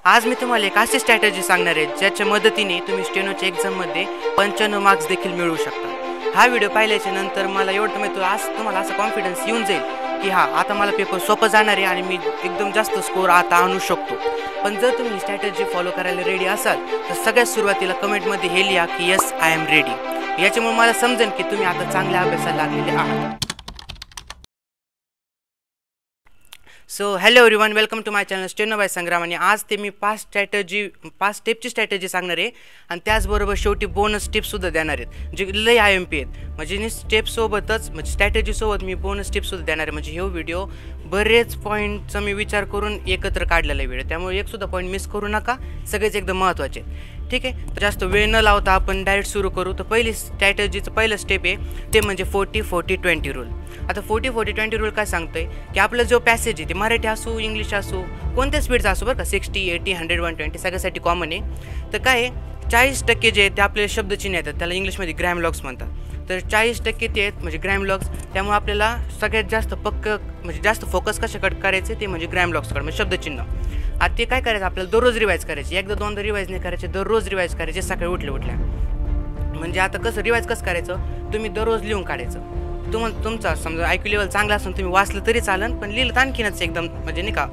आज मी तुम्हाला एक अशी स्ट्रॅटेजी सांगणार आहे ज्याच्या मदतीने तुम्ही स्टेनोच्या एक्झाममध्ये 95 मार्क्स देखील मिळवू शकता। हा व्हिडिओ पाहिल्याच्या नंतर मला एवढं माहिती आज तुम्हाला असा कॉन्फिडन्स येऊन जाईल की आता मला पेपर सोपं जाणार आहे आणि मी एकदम जास्त स्कोअर आता आणू शकतो। पण जर तुम्ही स्ट्रॅटेजी फॉलो करायला रेडी असाल तर सगळ्यात सुरुवातीला कमेंटमध्ये हे लिहा की यस आय एम रेडी। याच्यामुळे मला समजेल की तुम्ही आता चांगल्या अभ्यासाला लागलेले आहात। So hello everyone, welcome to my channel steno by Sangram. आणि आज ते मी 5 स्टेपची स्ट्रॅटेजी सांगणार आहे आणि त्याचबरोबर शेवटी बोनस टिप्ससुद्धा देणार आहेत जे लय IMP आहेत। म्हणजे स्टेपसोबतच म्हणजे स्ट्रॅटेजीसोबत मी बोनस टिप्ससुद्धा देणार आहे। म्हणजे हे व्हिडिओ बरेच पॉईंटचा मी विचार करून एकत्र काढलेला आहे व्हिडिओ, त्यामुळे एकसुद्धा पॉईंट मिस करू नका, सगळेच एकदम महत्त्वाचे। ठीक आहे, तर जास्त वेळ न लावता आपण डायरेक्ट सुरू करू। तर पहिली स्ट्रॅटेजीचं पहिलं स्टेप आहे ते म्हणजे 40-40-20 रूल। आता 40-40-20 रूल काय सांगतोय की आपलं जो पॅसेज आहे ते मराठी असो इंग्लिश असो कोणत्या स्पीडचा असो बरं का, 60, 80, 100, 120 सगळ्यासाठी कॉमन आहे। तर काय 40% जे आहेत ते आपले शब्दचिन्ह येतात, त्याला इंग्लिशमध्ये ग्रॅमलॉग्स म्हणतात। तर 40% ते आहेत म्हणजे ग्रॅमलॉग्स, त्यामुळे आपल्याला सगळ्यात जास्त म्हणजे जास्त फोकस कशाकडे करायचे ते म्हणजे ग्रॅमलॉग्सकडे म्हणजे शब्दचिन्ह। आता ते काय करायचं आपल्याला दररोज रिवाईज करायचे, एकदा दोनदा रिवाईज नाही करायचे, दररोज रिवाईज करायचे सकाळी उठल्या। म्हणजे आता कसं रिवाईज कसं करायचं, तुम्ही दररोज लिहून काढायचं। तुमचा समजा IQ लेवल चांगला असून तुम्ही वाचलं तरी चालेल, पण लिहिलं तर आणखीनच एकदम म्हणजे नाही का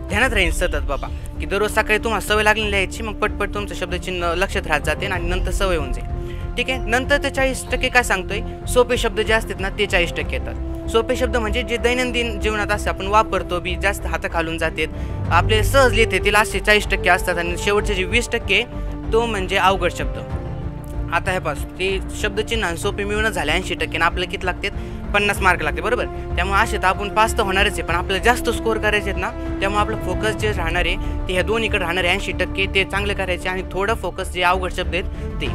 ध्यानात राहील सतत बाबा की दररोज सकाळी तुम्हाला सवय लागली लिहायची, मग पटपट तुमचं शब्दचिन्ह लक्षात राहत जाते आणि नंतर सवय होऊन जाईल। ठीक आहे, नंतर ते 40% काय सांगतोय, सोपे शब्द जे असतात ना ते 40% येतात। सोपे शब्द म्हणजे जे दैनंदिन जीवनात असे आपण वापरतो बी, जास्त हाताखालून जातात, आपले सहज लिहिते तिला असे 40% असतात। आणि शेवटचे जे 20% तो म्हणजे अवघड शब्द। आता हे पास ते शब्दचिन्ह आणि सोपे मिळून झाले 80% आणि आपल्याला किती लागतात 50 मार्क लागते बरोबर। त्यामुळे असे तर आपण पास तर होणारच आहे, पण आपल्याला जास्त स्कोअर करायचे आहेत ना, त्यामुळे आपलं फोकस जे राहणार आहे ते ह्या दोन्हीकडे राहणार आहे 80% ते चांगले करायचे आणि थोडं फोकस जे अवघड शब्द आहेत ते।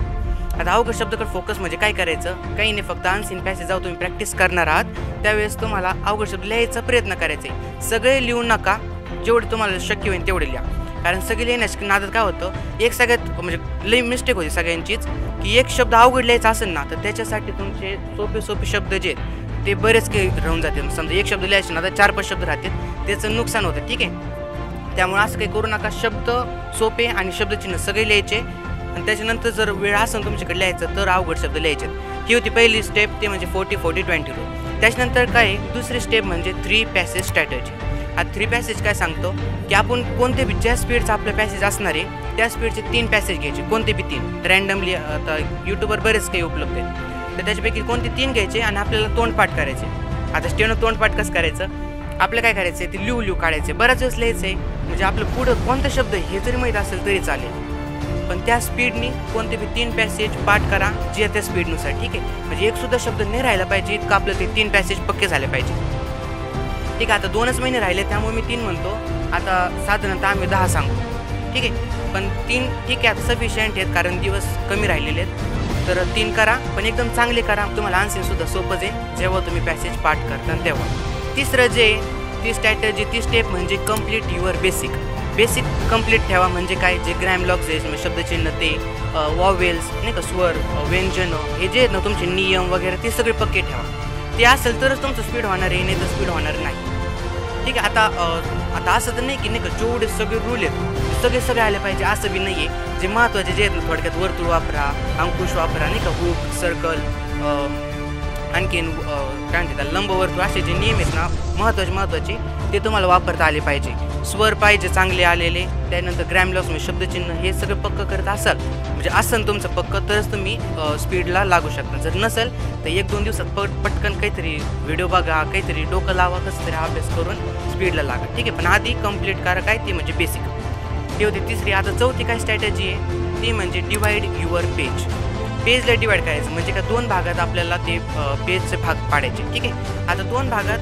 आता अवघड शब्दाकडे फोकस म्हणजे काय करायचं, काही नाही, फक्त अनसीन पॅसेज जाऊ तुम्ही प्रॅक्टिस करणार आहात त्यावेळेस तुम्हाला अवघड शब्द लिहायचा प्रयत्न करायचा आहे। सगळे लिहू नका, जेवढे तुम्हाला शक्य होईल तेवढे लिहा, कारण सगळे लिहिण्याच्या नादात काय होतं एक सगळ्यात म्हणजे लई मिस्टेक होती सगळ्यांचीच की एक शब्द अवघड लिहायचा असेल ना तर त्याच्यासाठी तुमचे सोपे शब्द जे आहेत ते बरेच काही राहून जाते। समजा एक शब्द लिहायचे ना तर 4-5 शब्द राहतात, त्याचं नुकसान होतं। ठीक आहे, त्यामुळे असं काही करू नका, शब्द सोपे आणि शब्दचिन्ह सगळे लिहायचे आणि त्याच्यानंतर जर वेळ असेल तुमच्याकडे लिहायचं तर अवघड शब्द लिहायचे। ही होती पहिली स्टेप, ते म्हणजे 40-40-20 रूल। त्याच्यानंतर काय दुसरी स्टेप म्हणजे 3 पॅसेज स्ट्रॅटेजी। आता 3 पॅसेज काय सांगतो की आपण कोणते बी ज्या स्पीडचा आपलं पॅसेज असणार आहे त्या स्पीडचे 3 पॅसेज घ्यायचे, कोणते बी 3 रँडमली। आता यूट्यूबवर बरेच काही उपलब्ध आहेत, तर त्याच्यापैकी कोणते 3 घ्यायचे आणि आपल्याला तोंडपाठ करायचे। आता स्टेनो तोंडपाठ कसं करायचं, आपलं काय करायचं आहे ते लिहू काढायचे, बराच वेळेस लिहायचं आहे म्हणजे आपलं पुढं कोणता शब्द हे जरी माहीत असेल तरी चालेल, पण त्या स्पीडनी कोणते बी 3 पॅसेज पाठ करा जे त्या स्पीडनुसार। ठीक आहे, म्हणजे एकसुद्धा शब्द नाही राहायला पाहिजे इतकं आपलं ते 3 पॅसेज पक्के झाले पाहिजे। ठीक आहे, आता 2च महिने राहिले त्यामुळे मी 3 म्हणतो, आता साधारणतः आम्ही 10 सांगू। ठीक आहे, पण 3 ठीक आहे आता सफिशियंट आहेत कारण दिवस कमी राहिलेले आहेत, तर 3 करा पण एकदम चांगले करा, तुम्हाला आन्सरसुद्धा सोपंच आहे जेव्हा तुम्ही पॅसेज पाठ करता तेव्हा। तिसरं जे ती स्ट्रॅटेजी ती स्टेप म्हणजे कम्प्लीट युअर बेसिक कंप्लीट ठेवा। म्हणजे काय, जे ग्रॅमलॉग्स आहे म्हणजे शब्दचिन्ह ते वॉवेल्स नाही का, स्वर व्यंजन हे जे आहेत ना तुमचे नियम वगैरे ते सगळे पक्के ठेवा, ते असेल तरच तुमचं स्पीड होणार आहे, नाही तर स्पीड होणार नाही। ठीक आहे, आता असं तर नाही की नाही का जेवढे सगळे रूल आहेत सगळे आले पाहिजे असं बी नाही आहे। जे महत्त्वाचे जे आहेत ना थोडक्यात वर्तुळ वापरा, अंकुश वापरा नाही का, हुक, सर्कल, आणखीन काय म्हणतात लंबवर्तुळ, असे जे नियम आहेत ना महत्त्वाचे ते तुम्हाला वापरता आले पाहिजे। स्वर पाहिजे चांगले आलेले, त्यानंतर ग्रॅमलॉग्स म्हणजे शब्दचिन्ह हे सगळं पक्क करत असाल म्हणजे असेल तुमचं पक्क तरच तुम्ही स्पीडला लागू शकता। जर नसेल तर 1-2 दिवसात पटकन काहीतरी व्हिडिओ बघा, काहीतरी डोकं लावा, कसं तरी अभ्यास करून स्पीडला लागा। ठीक आहे, पण आधी कंप्लीट करा काय ते म्हणजे बेसिक। ती होती तिसरी। आता चौथी काय स्ट्रॅटेजी आहे ती म्हणजे डिवाइड युअर पेजला डिवाइड करायचं। म्हणजे का 2 भागात आपल्याला ते पेजचे भाग पाडायचे। ठीक आहे, आता 2 भागात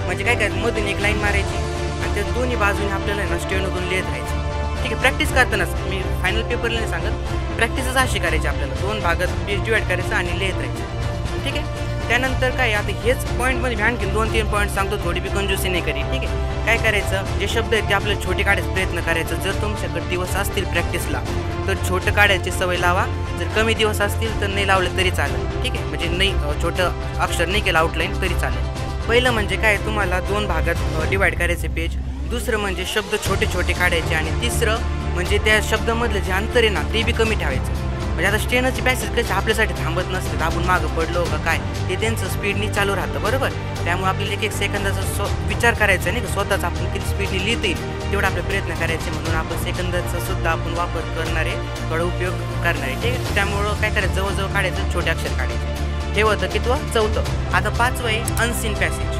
म्हणजे काय करायचं, मधून एक लाईन मारायची आणि त्या दोन्ही बाजूने आपल्याला ना स्टेनोतून लिहित राहायचं। ठीक आहे, प्रॅक्टिस करतानाच मी फायनल पेपरला नाही सांगत, प्रॅक्टिसच अशी करायची आपल्याला, 2 भागात पेज डिवाइड करायचं आणि लिहित राहायचं। ठीक आहे, त्यानंतर काय आता हेच पॉईंटमध्ये मी आणखी 2-3 पॉईंट सांगतो, थोडी बी कंजूसी नाही करी। ठीक आहे, काय करायचं जे शब्द आहेत ते आपल्याला छोटे काढायचा प्रयत्न करायचा। जर तुमच्याकडे दिवस असतील प्रॅक्टिसला तर छोटं काढायची सवय लावा, जर कमी दिवस असतील तर नाही लावलं तरी चालेल। ठीक आहे, म्हणजे नाही छोटं अक्षर नाही केलं आउटलाईन तरी चालेल। पहिलं म्हणजे काय तुम्हाला 2 भागात डिवाइड करायचे पेज, दुसरं म्हणजे शब्द छोटे छोटे काढायचे आणि तिसरं म्हणजे त्या शब्दामधलं जे अंतर आहे ना ते बी कमी ठेवायचं. म्हणजे आता स्टेनरची पॅसेज कशी आपल्यासाठी थांबत नसतात, आपण मागं पडलो का काय ते त्यांचं स्पीडनी चालू राहतं बरोबर. त्यामुळे आपल्याला एक सेकंदाचा विचार करायचा नाही का, स्वतःच आपण किती स्पीडनी लिहिता येईल तेवढा आपले प्रयत्न करायचे. म्हणून आपण सेकंदाचा सुद्धा आपण वापर करणारे, थोडा उपयोग करणारे ठीक आहे. त्यामुळं काय करायचं, जवळजवळ काढायचं, छोटे अक्षर काढायचे. हे होतं कितवं, चौथं. आता 5वं आहे अनसीन पॅसेज.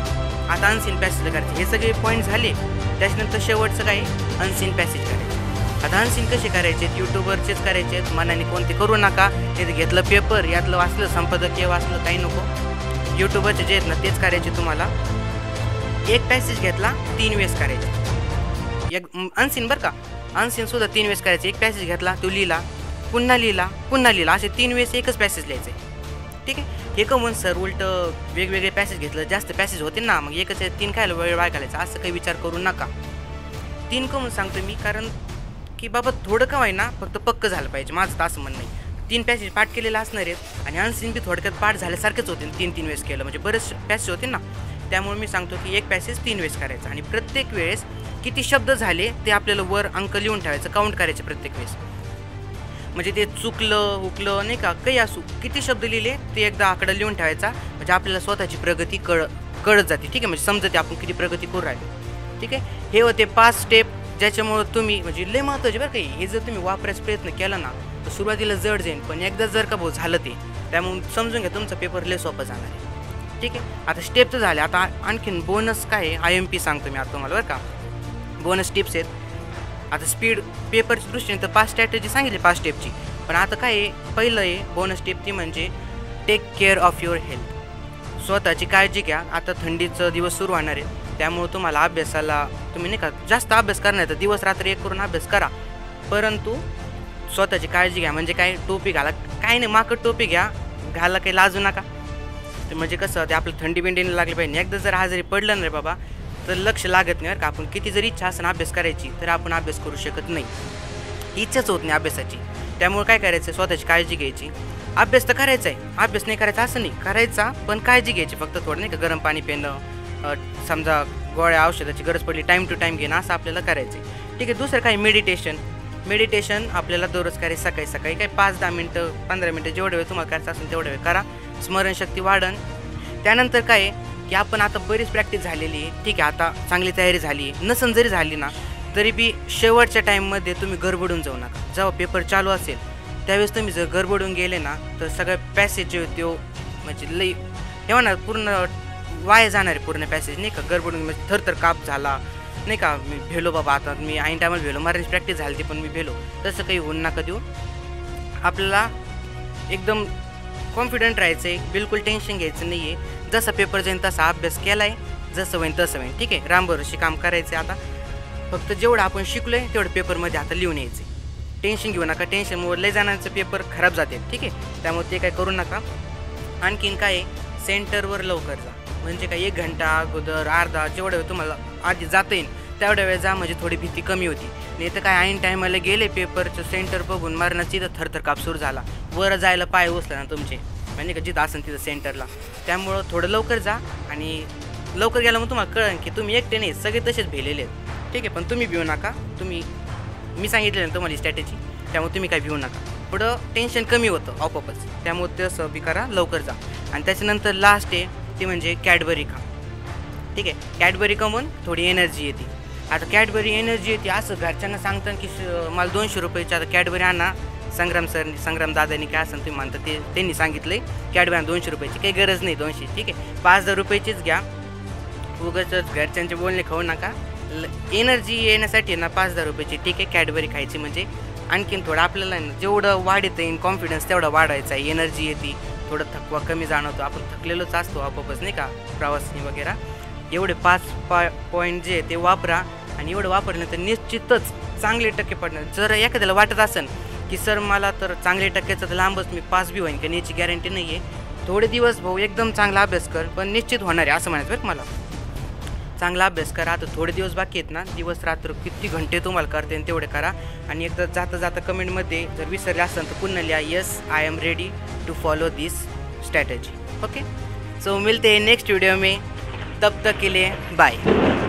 आता अनसीन पॅसेज करायचे. हे सगळे पॉईंट झाले, त्याच्यानंतर शेवटचं काय, अनसीन पॅसेज करायचे. आता अनसीन कसे करायचे, यूट्यूबवरचेच करायचे आहेत, मनाने कोणते करू नका. ते घेतलं पेपर, यातलं वाचलं, संपादकीय वाचलं, काही नको. यूट्यूबवरचे जे आहेत ना तेच करायचे. तुम्हाला एक पॅसेज घेतला 3 वेळेस करायचे. एक अनसीन बरं का, अनसीन सुद्धा 3 वेळेस करायचे. एक पॅसेज घेतला, तो लिहिला, पुन्हा लिहिला, पुन्हा लिहिला, असे 3 वेळेस एकच पॅसेज लिहायचे ठीक आहे. हे कमून सर उलट वेगवेगळे पॅसेज घेतलं, जास्त पॅसेज होते ना, मग एकच 3 खायला वेळ वाया घालायचा, असं काही विचार करू नका. 3 कमून सांगतो मी, कारण की बाबा थोडं का व्हाय ना, फक्त पक्क झालं पाहिजे, माझं तर असं म्हणणं नाही. 3 पॅसेज पाठ केलेलं असणार आहेत आणि अनसीन बी थोडक्यात पाठ झाल्यासारखेच होते 3 वेळेस केलं, म्हणजे बरेच पॅसेज होते ना. त्यामुळे मी सांगतो की एक पॅसेज 3 वेळेस करायचा आणि प्रत्येक वेळेस किती शब्द झाले ते आपल्याला वर अंक लिहून ठेवायचं, काउंट करायचे प्रत्येक वेळेस. म्हणजे ते चुकलं हुकलं नाही का, काही असू, किती शब्द लिहिले ते एकदा आकडा लिहून ठेवायचा, म्हणजे आपल्याला स्वतःची प्रगती कळत जाते ठीक आहे. म्हणजे समजते आपण किती प्रगती करू राहिलो ठीक आहे. हे होते 5 स्टेप, ज्याच्यामुळं तुम्ही म्हणजे लय महत्त्वाचे बरं काही, हे जर तुम्ही वापरायचा प्रयत्न केला ना तर सुरुवातीला जड जाईल, पण एकदा जर का भाऊ झालं ते, त्यामुळे समजून घ्या तुमचा पेपर लय सोपं जाणार आहे ठीक आहे. आता स्टेप तर झाले, आता आणखीन बोनस काय आहे, IMP सांगतो मी आता तुम्हाला बरं का. बोनस टिप्स आहेत. आता स्पीड पेपरच्या दृष्टीने तर 5 स्ट्रॅटेजी सांगितली 5 स्टेपची, पण आता काय आहे, पहिलं आहे बोनस टिप ती म्हणजे take care of your health. स्वतःची काळजी घ्या. आता थंडीचं दिवस सुरू होणार आहे, त्यामुळे तुम्हाला अभ्यासाला तुम्ही नाही का जास्त अभ्यास करणार तर दिवस रात्र एक करून अभ्यास करा, परंतु स्वतःची काळजी घ्या. म्हणजे काय, टोपी घाला, काही नाही माकड टोपी घ्या, घाला, काही लाजू नका. तर म्हणजे कसं ते आपलं थंडी बिंडीने लागली पाहिजे. एकदा जर आजारी पडलं ना रे बाबा तर लक्ष लागत नाही बरं का. आपण किती जरी इच्छा असेल अभ्यास करायची तर आपण अभ्यास करू शकत नाही, इच्छाच होत नाही अभ्यासाची. त्यामुळे काय करायचं, स्वतःची काळजी घ्यायची. अभ्यास तर करायचा आहे, अभ्यास नाही करायचा असं नाही, करायचा पण काळजी घ्यायची. फक्त थोडं नाही का गरम पाणी पिणं, समजा गोळ्या औषधाची गरज पडली टाईम टू टाईम घेणं, असं आपल्याला करायचं आहे ठीक आहे. दुसरं काय, मेडिटेशन आपल्याला दररोज करायचं. सकाळी सकाळी काय 5-10 मिनटं 15 मिनटं जेवढे वेळ तुम्हाला करायचं असेल तेवढे वेळ करा, स्मरणशक्ती वाढन. त्यानंतर काय आहे की आपण आता बरीच प्रॅक्टिस झालेली आहे ठीक आहे, आता चांगली तयारी झाली आहे, नसन जरी झाली ना तरी बी शेवटच्या टाईममध्ये तुम्ही गडबडून जाऊ नका. जेव्हा पेपर चालू असेल त्यावेळेस तुम्ही जर गडबडून गेले ना तर सगळ्या पॅसेज जे तो म्हणजे लई हे म्हणा पूर्ण वाया जाणार आहे पूर्ण पॅसेज नाही का. गडबडून म्हणजे थरथर काप झाला नाही का, मी भेलो बाबा, आता मी ऐन टायमाला भेलो, मराठी प्रॅक्टिस झाली ती पण मी भेलो, तसं काही होऊन नका देऊ. आपल्याला एकदम कॉन्फिडंट राहायचं आहे, बिलकुल टेन्शन घ्यायचं नाही आहे. जसा पेपर जाईन तसा अभ्यास केला आहे, जसं होईन तसं होईन ठीक आहे. रामभरोशी काम करायचं आहे. आता फक्त जेवढं आपण शिकलो आहे तेवढं पेपरमध्ये आता लिहून यायचं. टेन्शन घेऊ नका, टेन्शनमुळे लय जणांचं पेपर खराब जाते ठीक आहे, त्यामुळे ते काय करू नका. आणखीन काय आहे, सेंटरवर लवकर जा. म्हणजे काय 1 घंटा अगोदर, अर्धा, जेवढा वेळ तुम्हाला आधी जाता येईल तेवढ्या वेळ जा, म्हणजे थोडी भीती कमी होती. नाही तर काय ऐन टायमाला गेले पेपरचं सेंटर बघून मारण्याची तर थरथर काप सुरू झाला, वर जायला पाय उचला ना तुमचे, म्हणजे का जिथं असेल तिथं सेंटरला. त्यामुळं थोडं लवकर जा आणि लवकर गेला मग तुम्हाला कळेल की तुम्ही एकटे नाही, सगळे तसेच भेलेले आहेत ठीक आहे. पण तुम्ही भिवू नका, मी सांगितलं ना तुम्हाला स्ट्रॅटेजी, त्यामुळे तुम्ही काय भिवू नका. पुढं टेन्शन कमी होतं आपोआपच, त्यामुळे तसं बी करा, लवकर जा. आणि त्याच्यानंतर लास्ट आहे ती म्हणजे कॅडबरी खा ठीक आहे. कॅडबरी खाऊन थोडी एनर्जी येते. आता कॅडबरी एनर्जी येते असं घरच्यांना सांगतात की मला 200 रुपयाची आता कॅडबरी आणा, संग्राम दादानी काय असं तुम्ही म्हणता ते त्यांनी सांगितलं आहे कॅडबरी 200 रुपयाची, काही गरज नाही 200 ठीक आहे, 5,000 रुपयाचीच घ्या. उगाच घरच्यांचे बोलणे खाऊ नका. एनर्जी येण्यासाठी ना 5,000 रुपयाची ठीक आहे कॅडबरी खायची, म्हणजे आणखीन थोडं आपल्याला जेवढं वाढत येईल कॉन्फिडन्स तेवढा वाढवायचा आहे. एनर्जी येते, थोडं थकवा कमी जाणवतो, आपण थकलेलोच असतो आपोआपच नाही का प्रवासनी वगैरे. एवढे 5 पॉईंट जे ते वापरा आणि एवढं वापरलं तर निश्चितच चांगले टक्के पडणार. जर एखाद्याला वाटत असेल की सर मला तर चांगले टक्क्याचं तर लांबच मी पास बी होईन का याची गॅरंटी नाही आहे, थोडे दिवस भाऊ एकदम चांगला अभ्यास कर, पण निश्चित होणार आहे असं म्हणायचं बरं मला. चांगला अभ्यास करा. आता थोडे दिवस बाकी आहेत ना, दिवस रात्र किती घंटे तुम्हाला करता येईल तेवढे करा. आणि एकदा जाता कमेंटमध्ये जर विसरले असेल तर पुन्हा लिहा, yes I am ready to follow this strategy. Okay, so मिलते हैं नेक्स्ट वीडियो में, तब तक के लिए बाय.